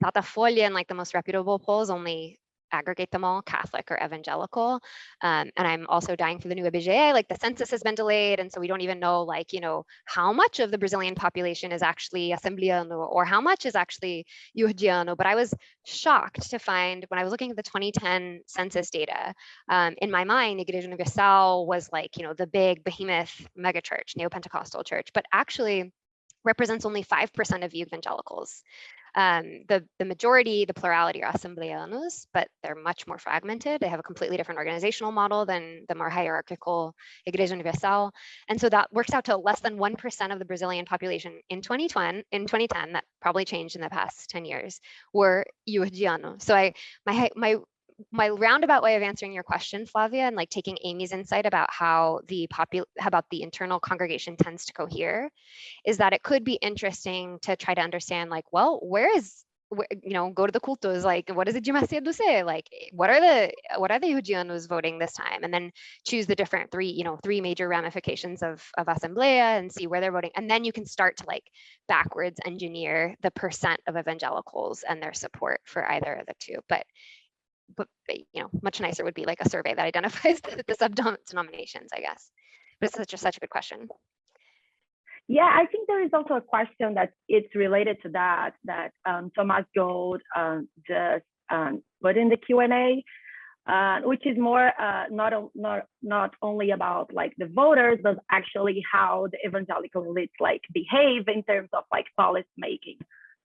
Datafolha and like the most reputable polls only aggregate them all, Catholic or evangelical. And I'm also dying for the new IBGE, like the census has been delayed. And so we don't even know like, you know, how much of the Brazilian population is actually Assembleano or how much is actually Yurdiano. But I was shocked to find when I was looking at the 2010 census data, in my mind, Igreja Universal was like, you know, the big behemoth megachurch, neo-Pentecostal church, but actually represents only 5% of evangelicals. The majority, the plurality are Assembleanos, but they're much more fragmented. They have a completely different organizational model than the more hierarchical Igreja Universal. And so that works out to less than 1% of the Brazilian population in 2010, that probably changed in the past 10 years, were Yurdiano. So my roundabout way of answering your question, Flavia, and like taking Amy's insight about how the internal congregation tends to cohere, is that it could be interesting to try to understand, like, well, you know, go to the cultos, like, what does the Macedo say? Like, what are the Yurdianos voting this time? And then choose the different three major ramifications of Assembleia and see where they're voting. And then you can start to like backwards engineer the percent of evangelicals and their support for either of the two. But you know, much nicer would be like a survey that identifies the sub-denominations, I guess. But it's such a good question. Yeah, I think there is also a question that it's related to that Thomas Gold just put in the Q&A, which is more not only about like the voters, but actually how the evangelical elites like behave in terms of like policy making.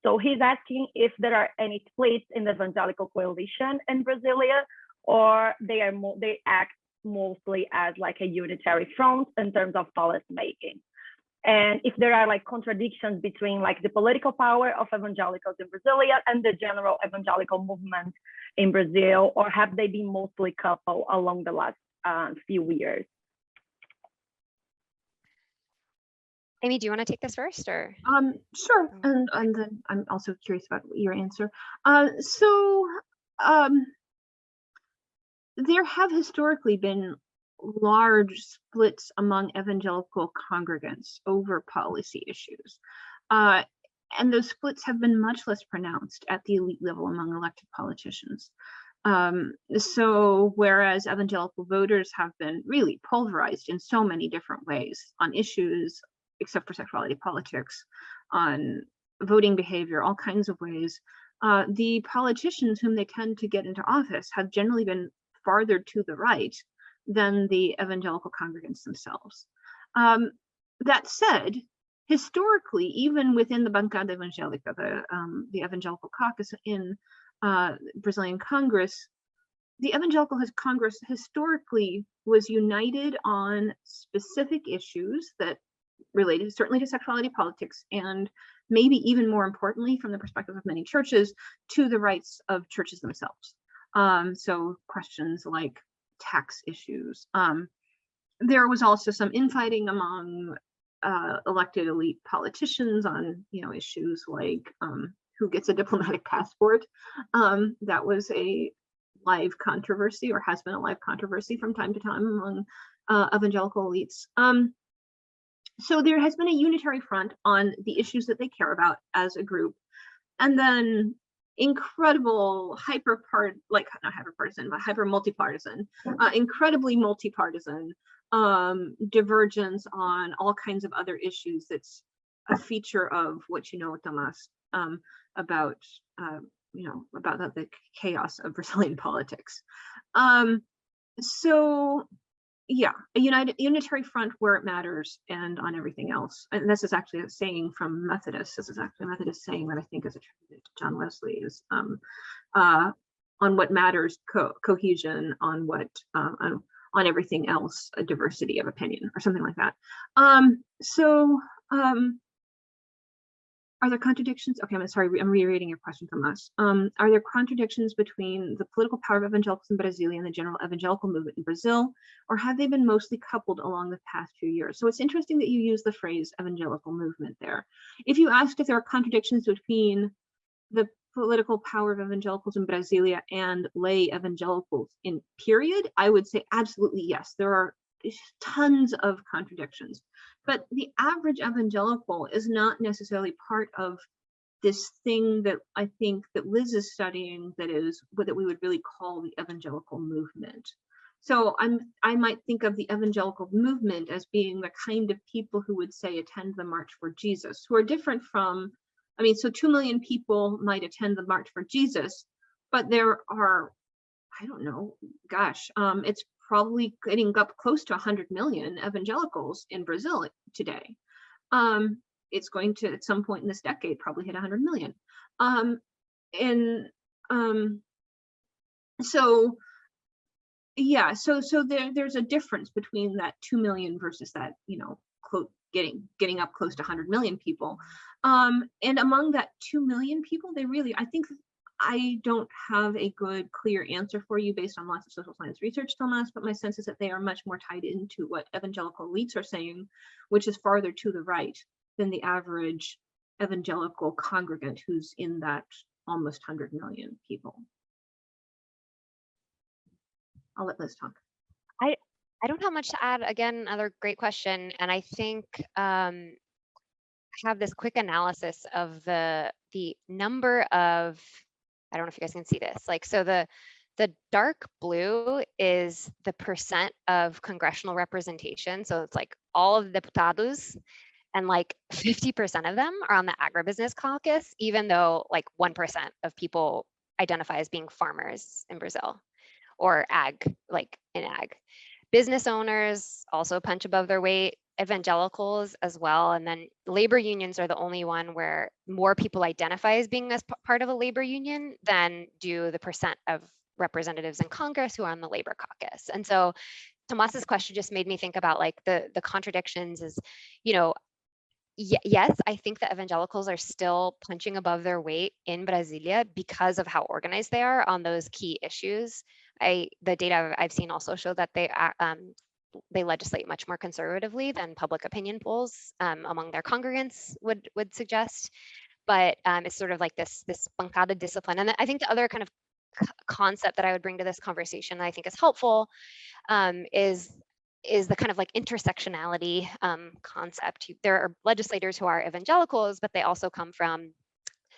So he's asking if there are any splits in the evangelical coalition in Brasilia, or they act mostly as like a unitary front in terms of policy making. And if there are like contradictions between like the political power of evangelicals in Brasilia and the general evangelical movement in Brazil, or have they been mostly coupled along the last few years? Amy, do you want to take this first, or? Sure, and then I'm also curious about your answer. There have historically been large splits among evangelical congregants over policy issues. And those splits have been much less pronounced at the elite level among elected politicians. So whereas evangelical voters have been really pulverized in so many different ways on issues, except for sexuality politics, on voting behavior, all kinds of ways, the politicians whom they tend to get into office have generally been farther to the right than the evangelical congregants themselves. That said, historically, even within the Bancada Evangélica, the evangelical caucus in Brazilian Congress, the evangelical Congress historically was united on specific issues that related certainly to sexuality politics and maybe even more importantly, from the perspective of many churches, to the rights of churches themselves. So questions like tax issues. There was also some infighting among elected elite politicians on, issues like who gets a diplomatic passport. That was a live controversy, or has been a live controversy from time to time among evangelical elites. So there has been a unitary front on the issues that they care about as a group, and then incredible multipartisan, incredibly multipartisan divergence on all kinds of other issues. That's a feature of what Tomas, about the chaos of Brazilian politics. So yeah, a unitary front where it matters and on everything else. And this is actually a saying from Methodists. This is actually a Methodist saying that I think is attributed to John Wesley, is on what matters, cohesion, on what on everything else, a diversity of opinion, or something like that. Are there contradictions? Okay, I'm sorry, I'm rereading your question from us. Are there contradictions between the political power of evangelicals in Brasilia and the general evangelical movement in Brazil, or have they been mostly coupled along the past few years? So it's interesting that you use the phrase evangelical movement there. If you asked if there are contradictions between the political power of evangelicals in Brasilia and lay evangelicals in period, I would say absolutely yes. There are tons of contradictions, but the average evangelical is not necessarily part of this thing that I think that Liz is studying, that is what we would really call the evangelical movement. So I might think of the evangelical movement as being the kind of people who would say attend the March for Jesus, who are different from, so 2 million people might attend the March for Jesus, but there are, I don't know, gosh, it's probably getting up close to 100 million evangelicals in Brazil today. It's going to, at some point in this decade, probably hit 100 million. So yeah, so there's a difference between that 2 million versus that, getting up close to 100 million people. And among that 2 million people, I don't have a good, clear answer for you based on lots of social science research, Tomas, but my sense is that they are much more tied into what evangelical elites are saying, which is farther to the right than the average evangelical congregant who's in that almost 100 million people. I'll let Liz talk. I don't have much to add. Again, another great question. And I think I have this quick analysis of the number of, I don't know if you guys can see this. So the dark blue is the percent of congressional representation. So it's like all of the deputados, and 50% of them are on the agribusiness caucus, even though 1% of people identify as being farmers in Brazil, or ag, in ag. Business owners also punch above their weight, evangelicals as well. And then labor unions are the only one where more people identify as being as part of a labor union than do the percent of representatives in Congress who are on the labor caucus. And so Tomas's question just made me think about the contradictions is, yes, I think that evangelicals are still punching above their weight in Brasilia because of how organized they are on those key issues. The data I've seen also show that they legislate much more conservatively than public opinion polls among their congregants would suggest. But it's sort of this bancada discipline. And I think the other kind of concept that I would bring to this conversation that I think is helpful is the kind of intersectionality concept. There are legislators who are evangelicals, but they also come from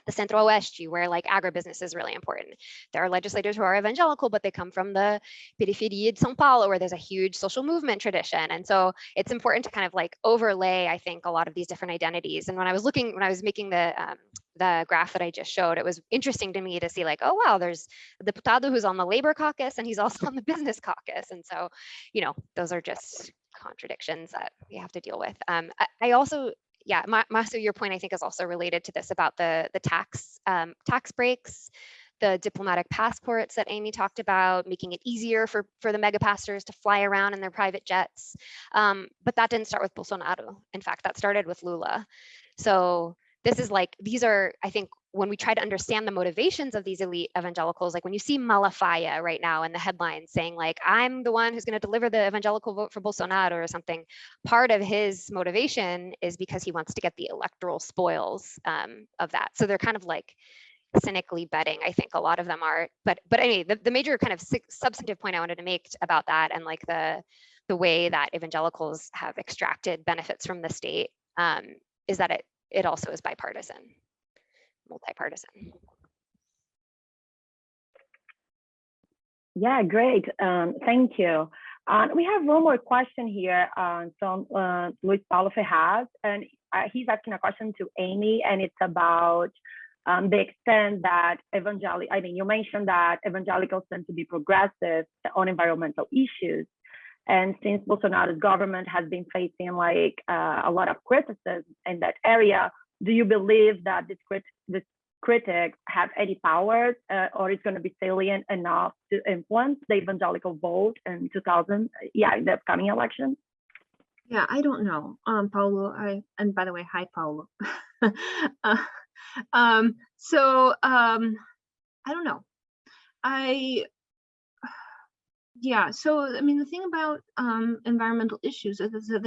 the Centro-Oeste, where agribusiness is really important. There are legislators who are evangelical, but they come from the periferia de São Paulo, where there's a huge social movement tradition. And so it's important to kind of overlay, I think, a lot of these different identities. And when I was making the graph that I just showed, it was interesting to me to see oh, wow, there's the deputado who's on the labor caucus and he's also on the business caucus. And so, those are just contradictions that we have to deal with. I also, yeah, Masu, your point I think is also related to this about the tax breaks, the diplomatic passports that Amy talked about, making it easier for the mega pastors to fly around in their private jets. But that didn't start with Bolsonaro. In fact, that started with Lula. So this is like, these are, I think, when we try to understand the motivations of these elite evangelicals, like when you see Malafaia right now in the headlines saying like, I'm the one who's going to deliver the evangelical vote for Bolsonaro or something, part of his motivation is because he wants to get the electoral spoils of that. So they're kind of like cynically betting, I think a lot of them are. But anyway, the major kind of substantive point I wanted to make about that, and like the way that evangelicals have extracted benefits from the state, is that it also is bipartisan. Multi-partisan. Yeah, great. Thank you. We have one more question here from Luis Paulo Ferraz, and he's asking a question to Amy, and it's about the extent that you mentioned that evangelicals tend to be progressive on environmental issues. And since Bolsonaro's government has been facing like a lot of criticism in that area, do you believe that this critics have any power or it's going to be salient enough to influence the evangelical vote in the upcoming election? Yeah, I don't know, Paulo. And by the way, hi, Paulo. I don't know. Yeah. So I mean, the thing about environmental issues is that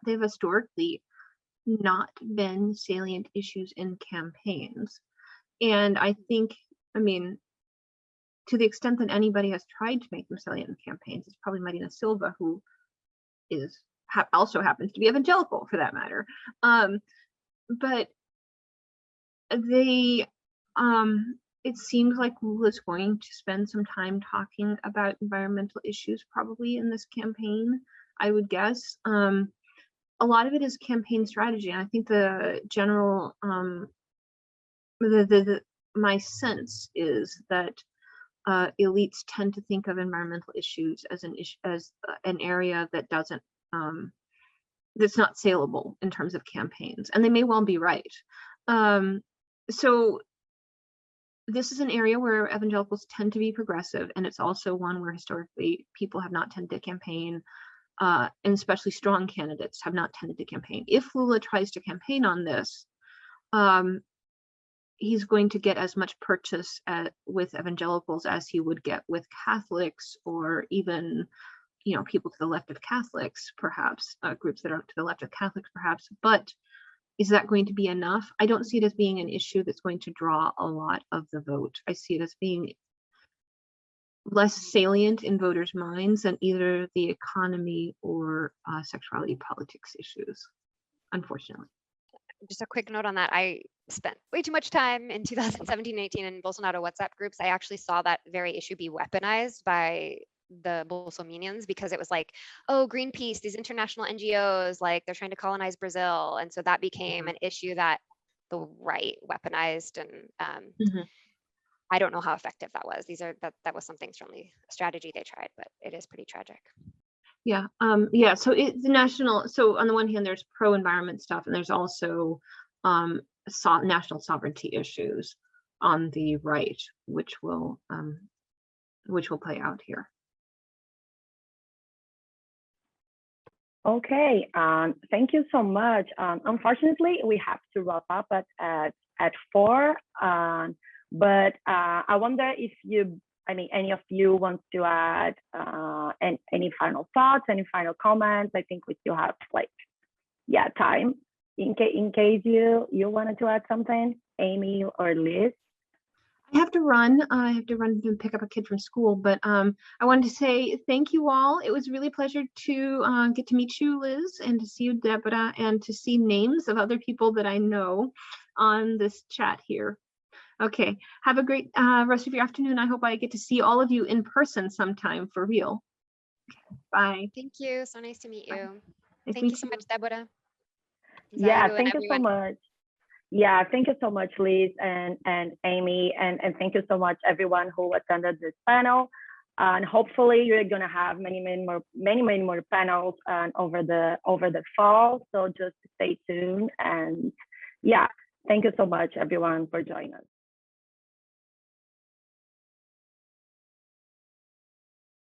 they've historically not been salient issues in campaigns. And I think, I mean, to the extent that anybody has tried to make them salient in campaigns, it's probably Marina Silva, who also happens to be evangelical for that matter. But it seems like Lula is going to spend some time talking about environmental issues probably in this campaign, I would guess. A lot of it is campaign strategy. And I think the general, my sense is that elites tend to think of environmental issues as an area that doesn't, that's not saleable in terms of campaigns, and they may well be right. So this is an area where evangelicals tend to be progressive, and it's also one where historically people have not tended to campaign, and especially strong candidates have not tended to campaign. If Lula tries to campaign on this, he's going to get as much purchase with evangelicals as he would get with Catholics, or even, people to the left of Catholics, perhaps, groups that are to the left of Catholics, perhaps. But is that going to be enough? I don't see it as being an issue that's going to draw a lot of the vote. I see it as being less salient in voters' minds than either the economy or sexuality politics issues, unfortunately. Just a quick note on that. I spent way too much time in 2017-18 in Bolsonaro WhatsApp groups. I actually saw that very issue be weaponized by the Bolsominions, because it was like, oh, Greenpeace, these international NGOs, like they're trying to colonize Brazil. And so that became an issue that the right weaponized. And I don't know how effective that was. That was something, certainly a strategy they tried, but it is pretty tragic. Yeah. So it's national. So on the one hand, there's pro-environment stuff, and there's also national sovereignty issues on the right, which will play out here. Okay. Thank you so much. Unfortunately, we have to wrap up at 4. But I wonder if any of you wants to add any final thoughts, any final comments. I think we still have time in case you wanted to add something, Amy or Liz. I have to run and pick up a kid from school, but I wanted to say thank you all. It was really a pleasure to get to meet you, Liz, and to see you, Deborah, and to see names of other people that I know on this chat here. Okay, have a great rest of your afternoon. I hope I get to see all of you in person sometime for real. Okay, bye. Thank you. So nice to meet you. Thank you so much, Deborah. Yeah, thank you so much. Yeah, thank you so much, Liz and Amy, and thank you so much everyone who attended this panel. And hopefully you're gonna have many more panels over the fall. So just stay tuned, and yeah, thank you so much everyone for joining us.